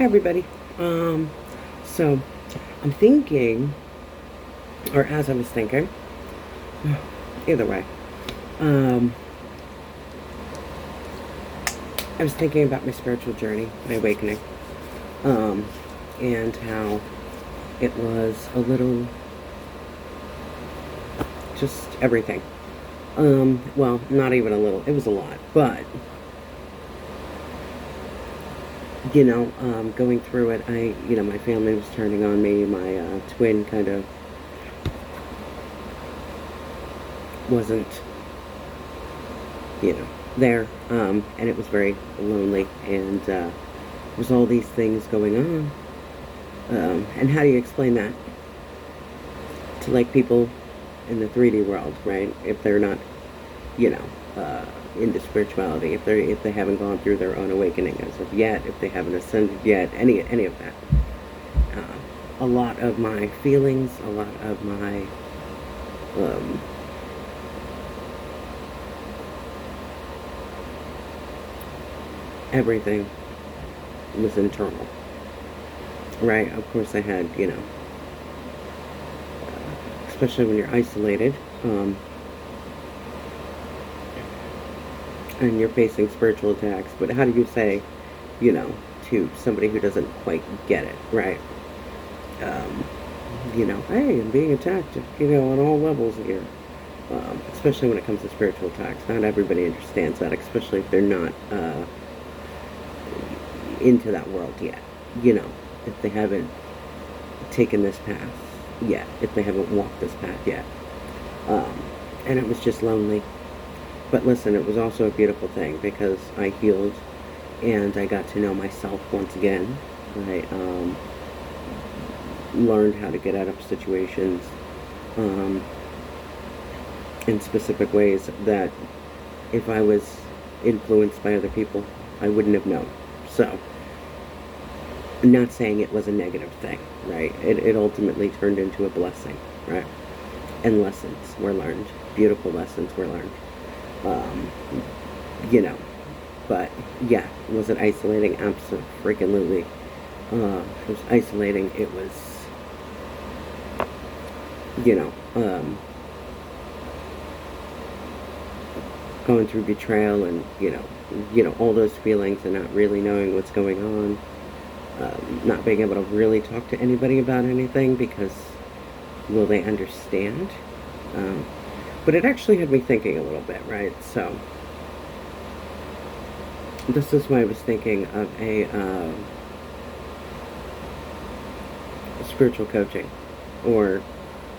Hi everybody. So I'm thinking, or as I was thinking, either way, um, I was thinking about my spiritual journey, my awakening, um, and how it was a little, just everything. Well, not even a little, it was a lot, but going through it, my family was turning on me. My twin kind of wasn't, there, and it was very lonely, and was all these things going on. And how do you explain that to like people in the 3D world, right? If they're not, you know, into spirituality, if they haven't gone through their own awakening as of yet, if they haven't ascended yet, any of that. A lot of my feelings, a lot of my um, everything was internal, right? Of course, I had, especially when you're isolated, and you're facing spiritual attacks. But how do you say, to somebody who doesn't quite get it, right? Um, hey, I'm being attacked, on all levels here. Especially when it comes to spiritual attacks. Not everybody understands that, especially if they're not into that world yet. If they haven't taken this path yet, if they haven't walked this path yet. Um, and it was just lonely. But listen, it was also a beautiful thing because I healed and I got to know myself once again. I learned how to get out of situations in specific ways that if I was influenced by other people, I wouldn't have known. So, I'm not saying it was a negative thing, right? It ultimately turned into a blessing, right? And lessons were learned. Beautiful lessons were learned. Um, you know, but yeah, was it isolating? Absolutely. It was isolating. It was, you know, um, going through betrayal and, all those feelings and not really knowing what's going on. Not being able to really talk to anybody about anything because will they understand? But it actually had me thinking a little bit, right? So, this is why I was thinking of a spiritual coaching or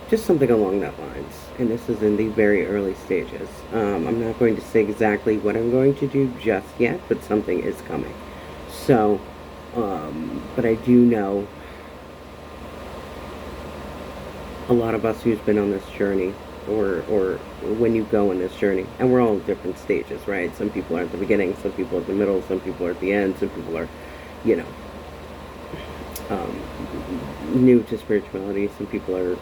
just something along that lines. And this is in the very early stages. I'm not going to say exactly what I'm going to do just yet, but something is coming. So, but I do know a lot of us who's been on this journey or when you go on this journey, and we're all at different stages, right? Some people are at the beginning, some people are at the middle, some people are at the end, some people are, you know, new to spirituality, some people are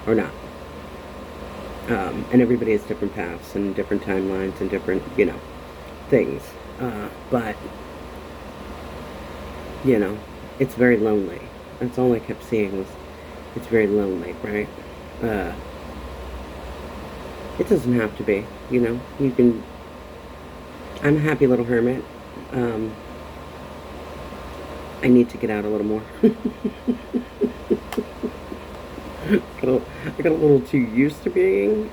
or not. And everybody has different paths and different timelines and different, things. But, it's very lonely. That's all I kept seeing was it's very lonely, right? It doesn't have to be, you can, I'm a happy little hermit. I need to get out a little more. I got a little too used to being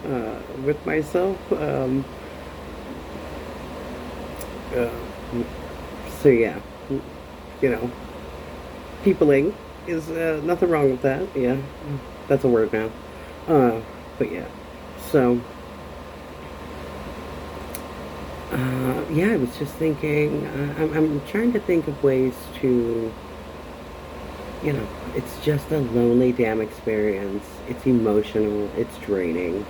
with myself. Uh, so yeah, you know, peopling is nothing wrong with that. Yeah, that's a word now. But yeah, so yeah, I was just thinking. I'm trying to think of ways to, it's just a lonely damn experience. It's emotional. It's draining.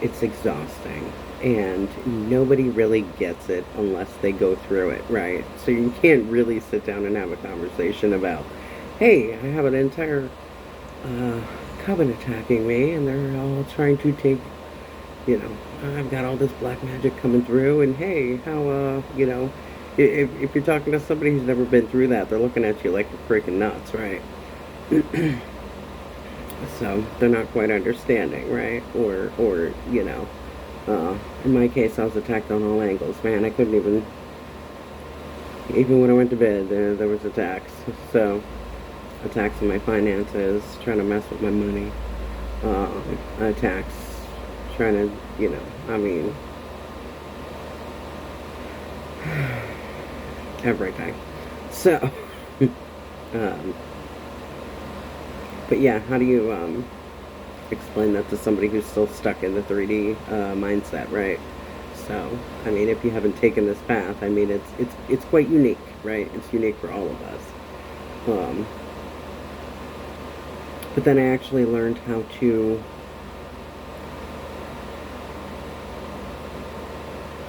It's exhausting. And nobody really gets it unless they go through it, right? So you can't really sit down and have a conversation about, hey, I have an entire coven attacking me, and they're all trying to take, I've got all this black magic coming through, and hey, how, if you're talking to somebody who's never been through that, they're looking at you like you're freaking nuts, right? So they're not quite understanding, right? Or in my case, I was attacked on all angles. Man, I couldn't even when I went to bed, there was attacks. So attacks on my finances, trying to mess with my money, attacks, trying to, I mean, everything. So, um, but yeah, how do you explain that to somebody who's still stuck in the 3D mindset, right? So, I mean, if you haven't taken this path, I mean, it's quite unique, right? It's unique for all of us. Um, but then I actually learned how to.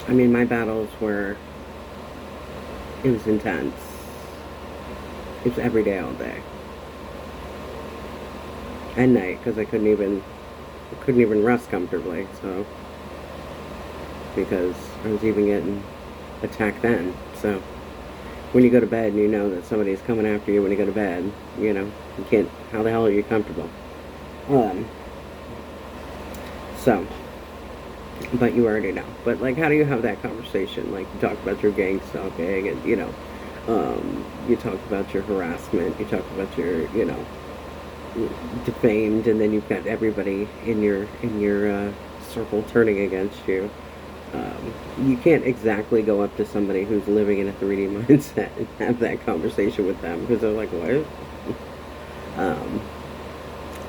I mean, my battles were. It was intense. It was every day, all day, and night because I couldn't even rest comfortably. So because I was even getting attacked then. So when you go to bed and you know that somebody's coming after you when you go to bed, you can't. How the hell are you comfortable? Um. So, but you already know. But like, how do you have that conversation? Like, you talk about your gang stalking, and you talk about your harassment. You talk about your, defamed, and then you've got everybody in your circle turning against you. You can't exactly go up to somebody who's living in a 3D mindset and have that conversation with them because they're like, what?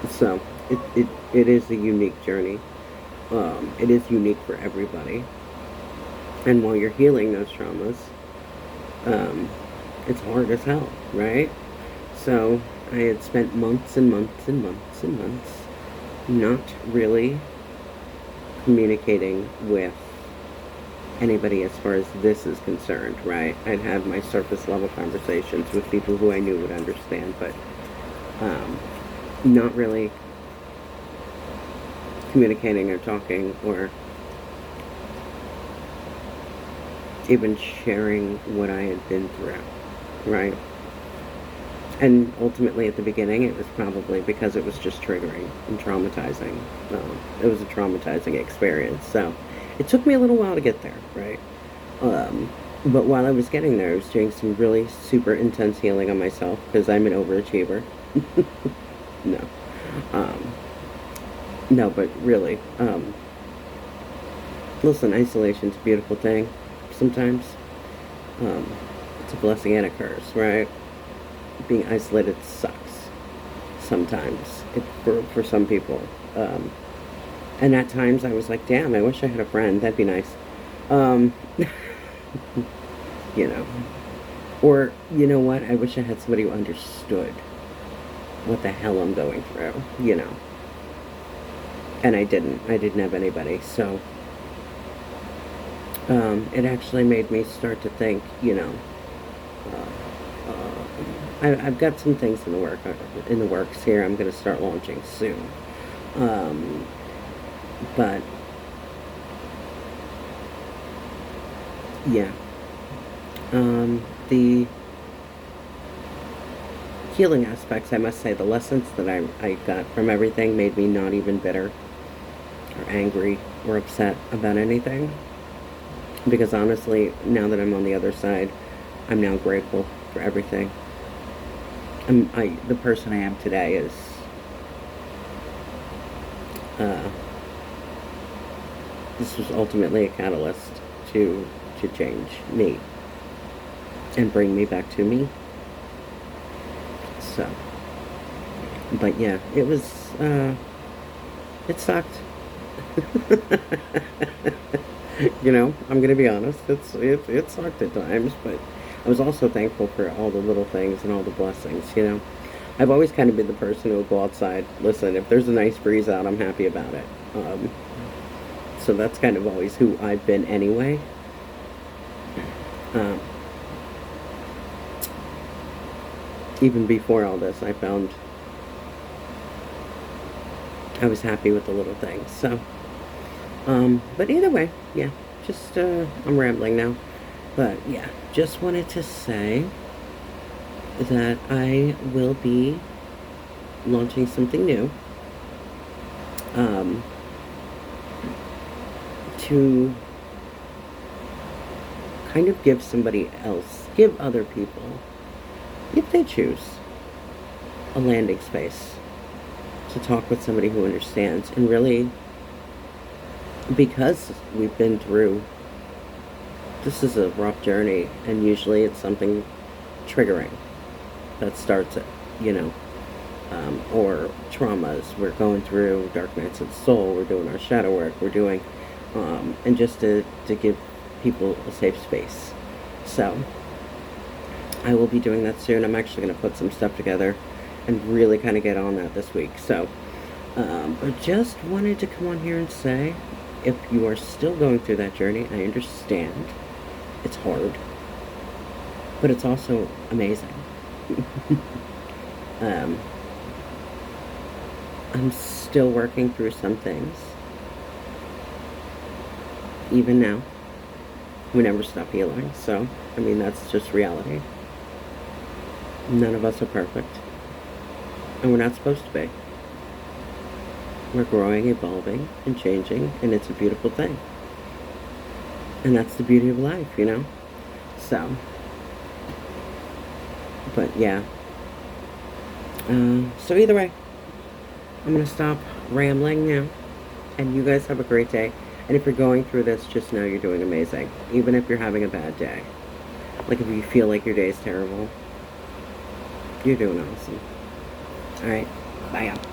So it is a unique journey. It is unique for everybody. And while you're healing those traumas, it's hard as hell, right? So I had spent months and months and months and months not really communicating with anybody as far as this is concerned, right? I'd have my surface level conversations with people who I knew would understand, but not really communicating or talking or even sharing what I had been through, right? And ultimately at the beginning it was probably because it was just triggering and traumatizing. It was a traumatizing experience, so it took me a little while to get there, right? But while I was getting there, I was doing some really super intense healing on myself because I'm an overachiever. No. No, but really, listen, isolation's a beautiful thing. Sometimes, it's a blessing and a curse, right? Being isolated sucks. Sometimes, for some people, and at times I was like, damn, I wish I had a friend. That'd be nice. You know, or you know what? I wish I had somebody who understood what the hell I'm going through. And I didn't. I didn't have anybody. So it actually made me start to think, I've got some things in the works here. I'm going to start launching soon. But yeah, the healing aspects, I must say, the lessons that I got from everything made me not even bitter or angry or upset about anything. Because honestly, now that I'm on the other side, I'm now grateful for everything. The person I am today is this was ultimately a catalyst to change me and bring me back to me. So, but yeah, it was it sucked. I'm gonna be honest. It sucked at times, but I was also thankful for all the little things and all the blessings. I've always kind of been the person who will go outside. Listen, if there's a nice breeze out, I'm happy about it. So that's kind of always who I've been anyway. Even before all this, I found I was happy with the little things. So, but either way, yeah, just I'm rambling now. But yeah, just wanted to say that I will be launching something new, um, to kind of give other people, if they choose, a landing space to talk with somebody who understands. And really, because we've been through, this is a rough journey, and usually it's something triggering that starts it, you know, or traumas. We're going through dark nights of the soul, we're doing our shadow work, we're doing, and just to give people a safe space. So, I will be doing that soon. I'm actually going to put some stuff together and really kind of get on that this week. So, but just wanted to come on here and say, if you are still going through that journey, I understand. It's hard, but it's also amazing. um, I'm still working through some things. Even now, we never stop healing. So, I mean, that's just reality. None of us are perfect, and we're not supposed to be. We're growing, evolving, and changing, and it's a beautiful thing. And that's the beauty of life, you know? So, but yeah. So either way, I'm going to stop rambling now, and you guys have a great day. And if you're going through this, just know you're doing amazing, even if you're having a bad day. Like if you feel like your day is terrible, you're doing awesome. Alright, bye y'all.